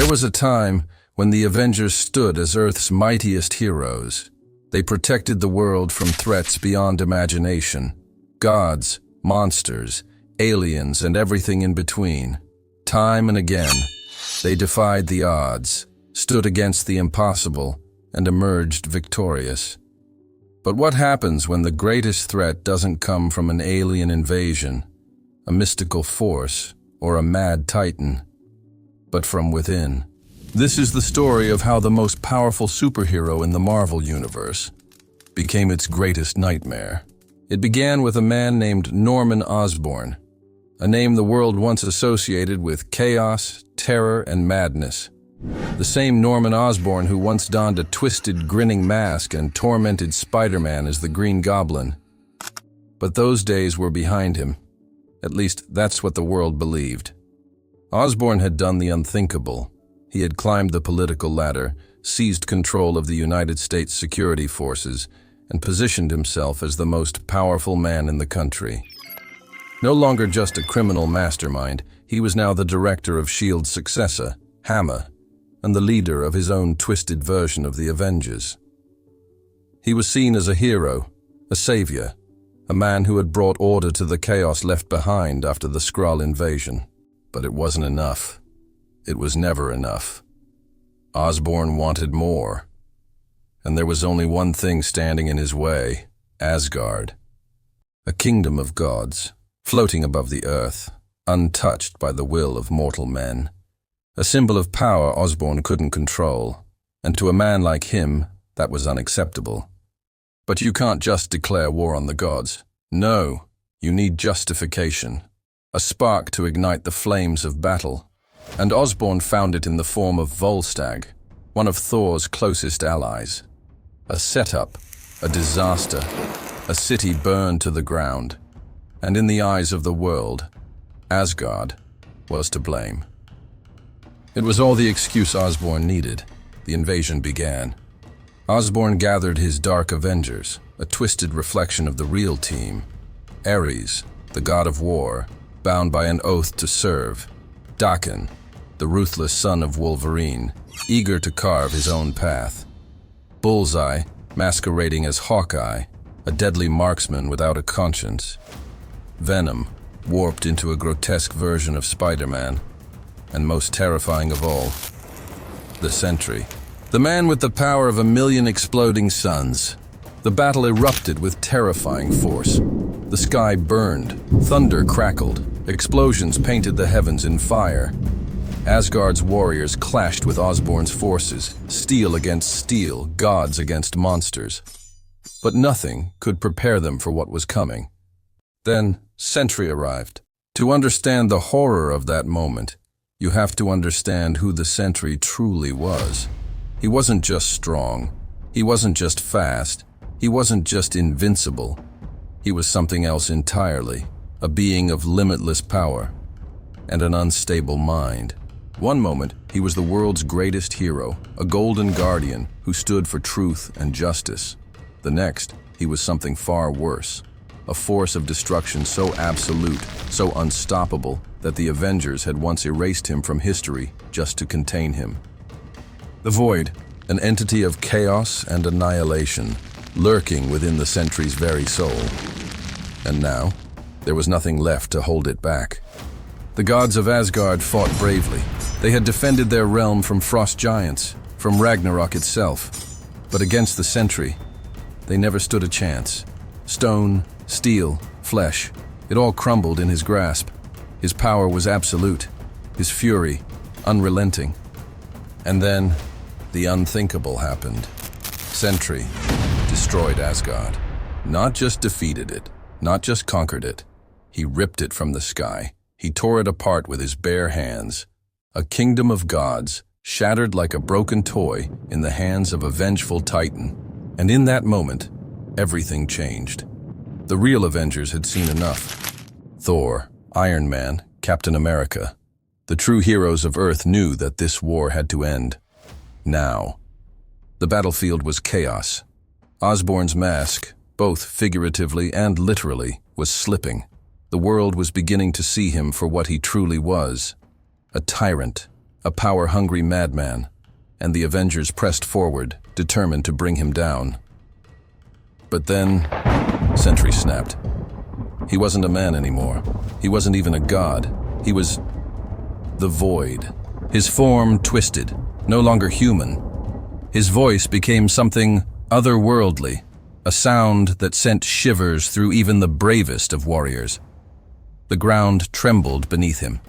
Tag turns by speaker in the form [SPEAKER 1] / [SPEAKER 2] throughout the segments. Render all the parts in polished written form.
[SPEAKER 1] There was a time when the Avengers stood as Earth's mightiest heroes. They protected the world from threats beyond imagination. Gods, monsters, aliens, and everything in between. Time and again, they defied the odds, stood against the impossible, and emerged victorious. But what happens when the greatest threat doesn't come from an alien invasion, a mystical force, or a mad titan, but from within? This is the story of how the most powerful superhero in the Marvel Universe became its greatest nightmare. It began with a man named Norman Osborn, a name the world once associated with chaos, terror, and madness. The same Norman Osborn who once donned a twisted, grinning mask and tormented Spider-Man as the Green Goblin. But those days were behind him. At least, that's what the world believed. Osborn had done the unthinkable. He had climbed the political ladder, seized control of the United States security forces, and positioned himself as the most powerful man in the country. No longer just a criminal mastermind, he was now the director of S.H.I.E.L.D's successor, Hammer, and the leader of his own twisted version of the Avengers. He was seen as a hero, a savior, a man who had brought order to the chaos left behind after the Skrull invasion. But it wasn't enough. It was never enough. Osborn wanted more. And there was only one thing standing in his way: Asgard. A kingdom of gods, floating above the earth, untouched by the will of mortal men. A symbol of power Osborn couldn't control, and to a man like him, that was unacceptable. But you can't just declare war on the gods. No, you need justification. A spark to ignite the flames of battle. And Osborn found it in the form of Volstagg, one of Thor's closest allies. A setup, a disaster, a city burned to the ground. And in the eyes of the world, Asgard was to blame. It was all the excuse Osborn needed. The invasion began. Osborn gathered his Dark Avengers, a twisted reflection of the real team. Ares, the god of war, bound by an oath to serve. Daken, the ruthless son of Wolverine, eager to carve his own path. Bullseye, masquerading as Hawkeye, a deadly marksman without a conscience. Venom, warped into a grotesque version of Spider-Man. And most terrifying of all, the Sentry. The man with the power of 1,000,000 exploding suns. The battle erupted with terrifying force. The sky burned, thunder crackled, explosions painted the heavens in fire. Asgard's warriors clashed with Osborn's forces, steel against steel, gods against monsters. But nothing could prepare them for what was coming. Then, Sentry arrived. To understand the horror of that moment, you have to understand who the Sentry truly was. He wasn't just strong. He wasn't just fast. He wasn't just invincible. He was something else entirely, a being of limitless power and an unstable mind. One moment, he was the world's greatest hero, a golden guardian who stood for truth and justice. The next, he was something far worse, a force of destruction so absolute, so unstoppable, that the Avengers had once erased him from history just to contain him. The Void, an entity of chaos and annihilation, lurking within the Sentry's very soul. And now, there was nothing left to hold it back. The gods of Asgard fought bravely. They had defended their realm from frost giants, from Ragnarok itself. But against the Sentry, they never stood a chance. Stone, steel, flesh, it all crumbled in his grasp. His power was absolute, his fury unrelenting. And then, the unthinkable happened. Sentry destroyed Asgard. Not just defeated it, not just conquered it. He ripped it from the sky. He tore it apart with his bare hands. A kingdom of gods, shattered like a broken toy in the hands of a vengeful titan. And in that moment, everything changed. The real Avengers had seen enough. Thor, Iron Man, Captain America. The true heroes of Earth knew that this war had to end. Now. The battlefield was chaos. Osborn's mask, both figuratively and literally, was slipping. The world was beginning to see him for what he truly was. A tyrant, a power-hungry madman, and the Avengers pressed forward, determined to bring him down. But then, Sentry snapped. He wasn't a man anymore. He wasn't even a god. He was the Void. His form twisted, no longer human. His voice became something otherworldly, a sound that sent shivers through even the bravest of warriors. The ground trembled beneath him.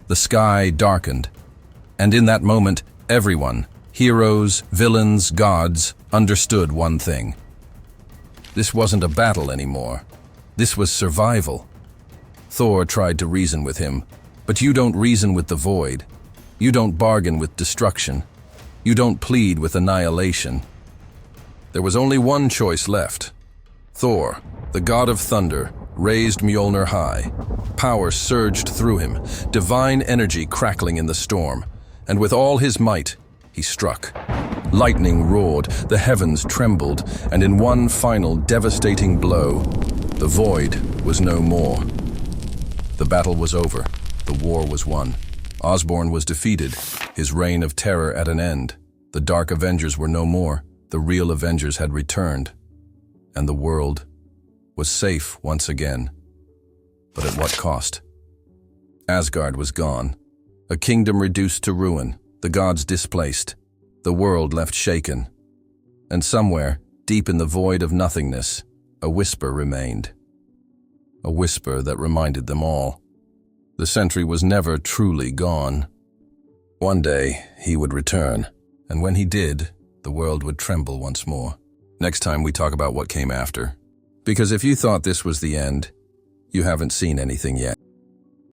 [SPEAKER 1] The sky darkened. And in that moment, everyone, heroes, villains, gods, understood one thing. This wasn't a battle anymore. This was survival. Thor tried to reason with him, but you don't reason with the Void. You don't bargain with destruction. You don't plead with annihilation. There was only one choice left. Thor, the god of thunder, raised Mjolnir high. Power surged through him, divine energy crackling in the storm, and with all his might, he struck. Lightning roared, the heavens trembled, and in one final devastating blow, the Void was no more. The battle was over. The war was won. Osborn was defeated, his reign of terror at an end. The Dark Avengers were no more. The real Avengers had returned, and the world was safe once again. But at what cost? Asgard was gone, a kingdom reduced to ruin, the gods displaced, the world left shaken. And somewhere, deep in the void of nothingness, a whisper remained. A whisper that reminded them all. The Sentry was never truly gone. One day, he would return, and when he did, the world would tremble once more. Next time we talk about what came after. Because if you thought this was the end, you haven't seen anything yet.